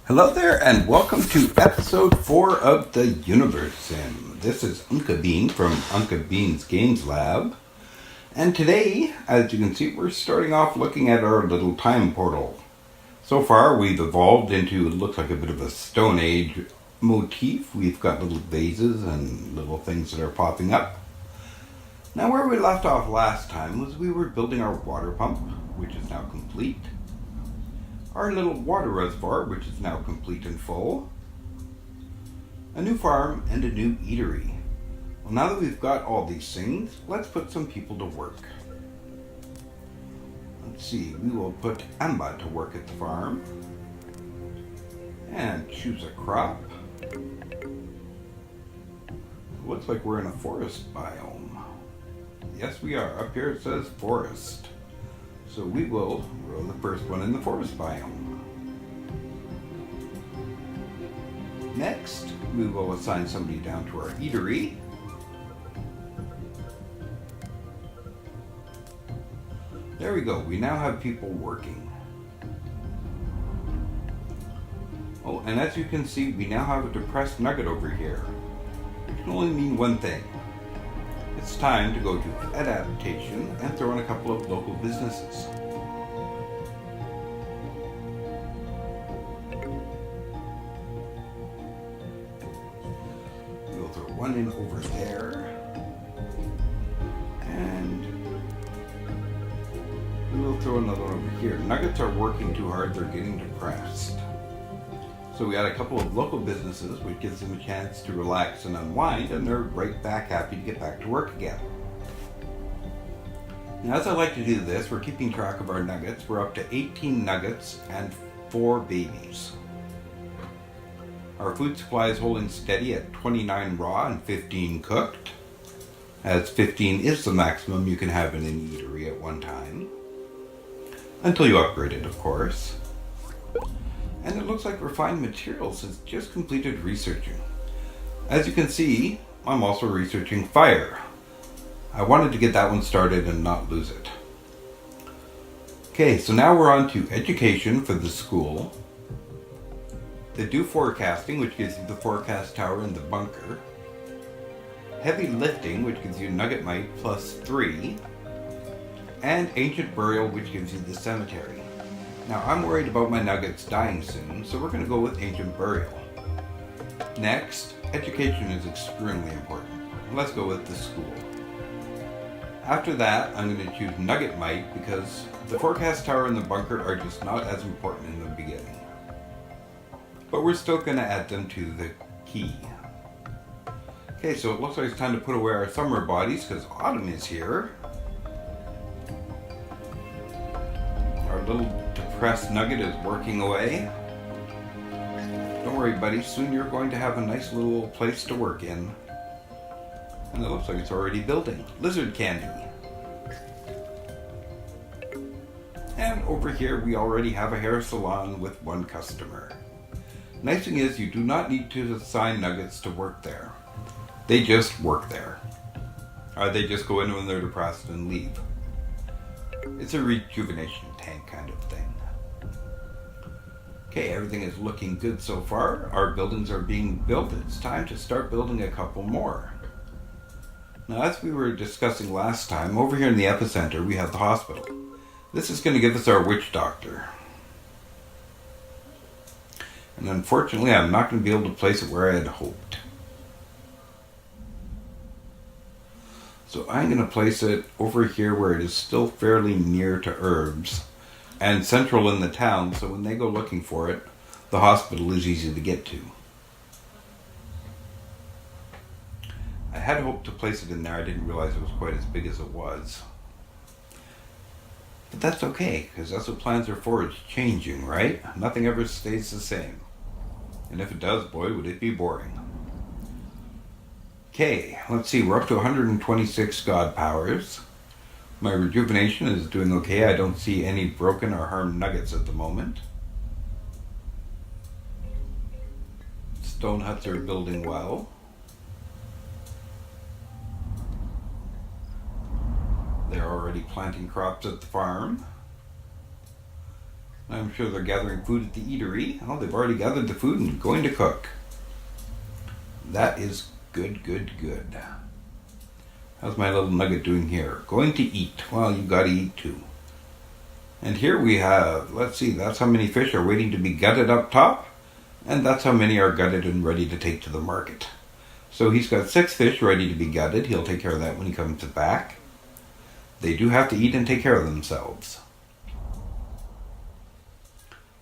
Hello there, and welcome to episode 4 of the Universe Sim. This is Unca Bean from Unca Bean's Games Lab. And today, as you can see, we're starting off looking at our little time portal. So far, we've evolved into, it looks like a bit of a Stone Age motif. We've got little vases and little things that are popping up. Now, where we left off last time was we were building our water pump, which is now complete. Our little water reservoir, which is now complete and full. A new farm and a new eatery. Well, now that we've got all these things, let's put some people to work. Let's see, we will put Amba to work at the farm. And choose a crop. Looks like we're in a forest biome. Yes, we are. Up here it says forest. So we will roll the first one in the forest biome. Next, we will assign somebody down to our eatery. There we go, we now have people working. Oh, and as you can see, we now have a depressed nugget over here. It can only mean one thing. It's time to go to adaptation and throw in a couple of local businesses. We'll throw one in over there. And we will throw another one over here. Nuggets are working too hard, they're getting depressed. So we got a couple of local businesses, which gives them a chance to relax and unwind, and they're right back happy to get back to work again. Now, as I like to do this, we're keeping track of our nuggets. We're up to 18 nuggets and 4 babies. Our food supply is holding steady at 29 raw and 15 cooked, as 15 is the maximum you can have in an eatery at one time. Until you upgrade it, of course. And it looks like Refined Materials has just completed researching. As you can see, I'm also researching fire. I wanted to get that one started and not lose it. Okay, so now we're on to education for the school. They do forecasting, which gives you the forecast tower and the bunker. Heavy lifting, which gives you Nugget Might plus 3. And Ancient Burial, which gives you the cemetery. Now, I'm worried about my nuggets dying soon, so we're going to go with Ancient Burial. Next, education is extremely important. Let's go with the school. After that, I'm going to choose Nugget Might because the forecast tower and the bunker are just not as important in the beginning. But we're still going to add them to the key. Okay, so it looks like it's time to put away our summer bodies because autumn is here. Our little depressed nugget is working away. Don't worry, buddy. Soon you're going to have a nice little place to work in. And it looks like it's already building. Lizard candy. And over here we already have a hair salon with 1 customer. Nice thing is you do not need to assign nuggets to work there. They just work there. Or they just go in when they're depressed and leave. It's a rejuvenation tank kind of thing. Okay, everything is looking good so far. Our buildings are being built. It's time to start building a couple more. Now, as we were discussing last time, over here in the epicenter we have the hospital. This is going to give us our witch doctor. And unfortunately, I'm not going to be able to place it where I had hoped. So I'm going to place it over here where it is still fairly near to herbs and central in the town, so when they go looking for it, the hospital is easy to get to. I had hoped to place it in there. I didn't realize it was quite as big as it was. But that's okay, because that's what plans are for. It's changing, right? Nothing ever stays the same. And if it does, boy, would it be boring. Okay, let's see. We're up to 126 God powers. My rejuvenation is doing okay. I don't see any broken or harmed nuggets at the moment. Stone huts are building well. They're already planting crops at the farm. I'm sure they're gathering food at the eatery. Oh, they've already gathered the food and going to cook. That is good, good, good. How's my little nugget doing here? Going to eat. Well, you gotta eat too. And here we have, let's see, that's how many fish are waiting to be gutted up top. And that's how many are gutted and ready to take to the market. So he's got 6 fish ready to be gutted. He'll take care of that when he comes back. They do have to eat and take care of themselves.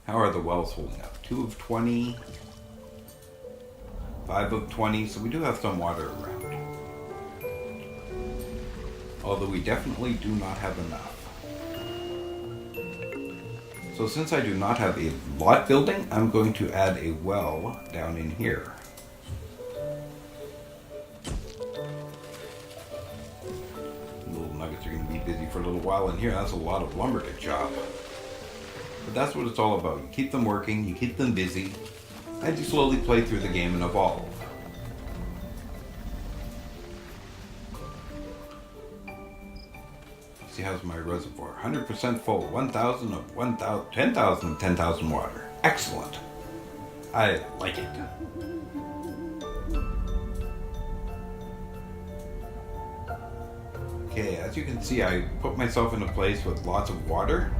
How are the wells holding up? 2 of 20, 5 of 20, so we do have some water around. Although we definitely do not have enough. So since I do not have a lot building, I'm going to add a well down in here. Little nuggets are going to be busy for a little while in here. That's a lot of lumber to chop. But that's what it's all about. You keep them working, you keep them busy, and you slowly play through the game and evolve. Let's see, how's my reservoir? 100% full. 1,000 of 1,000, 10,000 of 10,000 water. Excellent. I like it. Okay, as you can see, I put myself in a place with lots of water.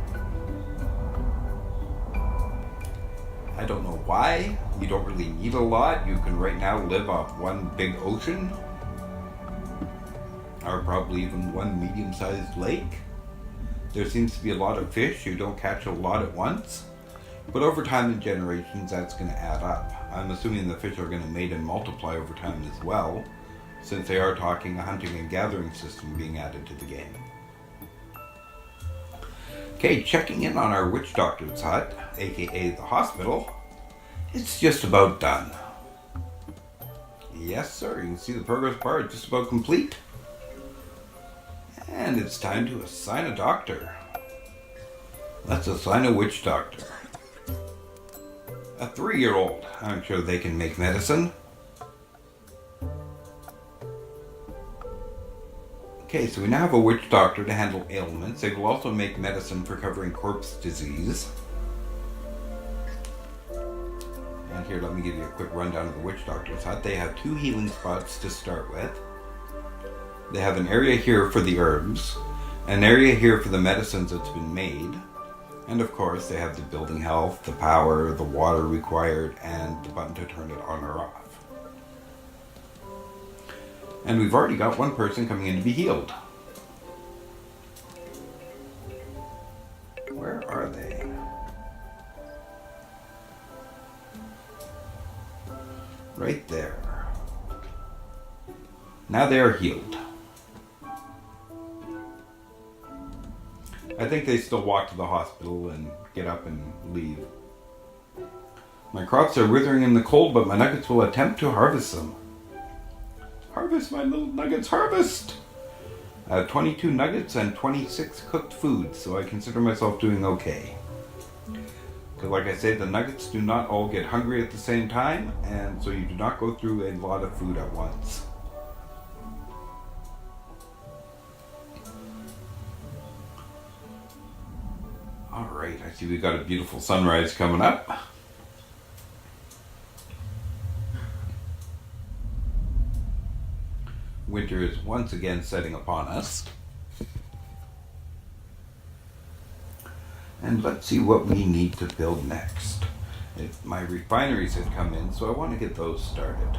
I don't know why. You don't really need a lot. You can right now live off one big ocean. Or probably even one medium-sized lake. There seems to be a lot of fish. You don't catch a lot at once. But over time and generations, that's going to add up. I'm assuming the fish are going to mate and multiply over time as well, since they are talking a hunting and gathering system being added to the game. Okay, checking in on our witch doctor's hut, aka the hospital. It's just about done. Yes, sir, you can see the progress bar is just about complete. And it's time to assign a doctor. Let's assign a witch doctor. A 3-year-old. I'm sure they can make medicine. Okay, so we now have a witch doctor to handle ailments. They will also make medicine for covering corpse disease. And here, let me give you a quick rundown of the witch doctor's hut. They have 2 healing spots to start with. They have an area here for the herbs, an area here for the medicines that's been made, and of course they have the building health, the power, the water required, and the button to turn it on or off. And we've already got one person coming in to be healed. Where are they? Right there. Now they are healed. I think they still walk to the hospital and get up and leave. My crops are withering in the cold, but my nuggets will attempt to harvest them. Harvest, my little nuggets, harvest! I have 22 nuggets and 26 cooked foods, so I consider myself doing okay. Because like I said, the nuggets do not all get hungry at the same time, and so you do not go through a lot of food at once. Alright, I see we got a beautiful sunrise coming up. Winter is once again setting upon us. And let's see what we need to build next. My refineries have come in, so I want to get those started.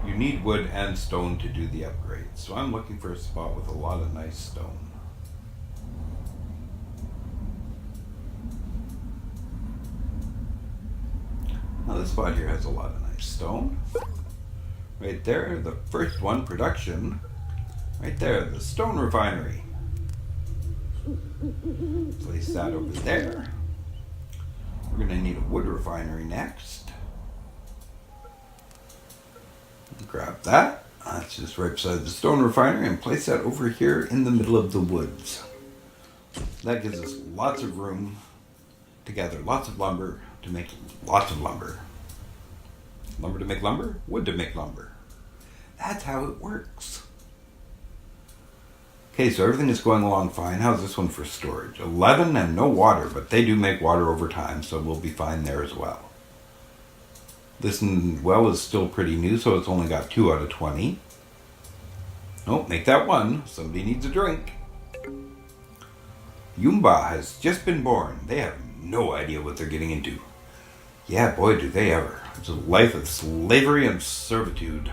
You need wood and stone to do the upgrades, so I'm looking for a spot with a lot of nice stone. Now this spot here has a lot of nice stone. Right there, the first one, production. Right there, the stone refinery. Place that over there. We're going to need a wood refinery next. Grab that. That's just right beside the stone refinery and place that over here in the middle of the woods. That gives us lots of room to gather lots of lumber to make lots of lumber. Lumber to make lumber, wood to make lumber. That's how it works. Okay, so everything is going along fine. How's this one for storage? 11 and no water, but they do make water over time, so we'll be fine there as well. This well is still pretty new, so it's only got 2 out of 20. Oh, make that 1. Somebody needs a drink. Yumba has just been born. They have no idea what they're getting into. Yeah, boy, do they ever. It's a life of slavery and servitude.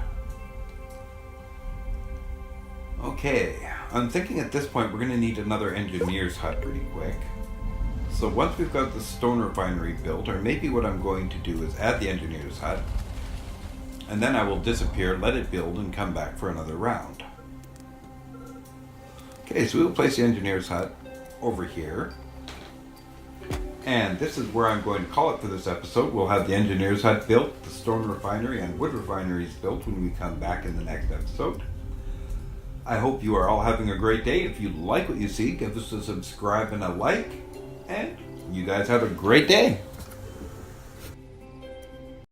Okay, I'm thinking at this point we're going to need another engineer's hut pretty quick. So once we've got the stone refinery built, or maybe what I'm going to do is add the engineer's hut, and then I will disappear, let it build, and come back for another round. Okay, so we'll place the engineer's hut over here. And this is where I'm going to call it for this episode. We'll have the engineer's hut built, the stone refinery and wood refineries built when we come back in the next episode. I hope you are all having a great day. If you like what you see, give us a subscribe and a like. And you guys have a great day.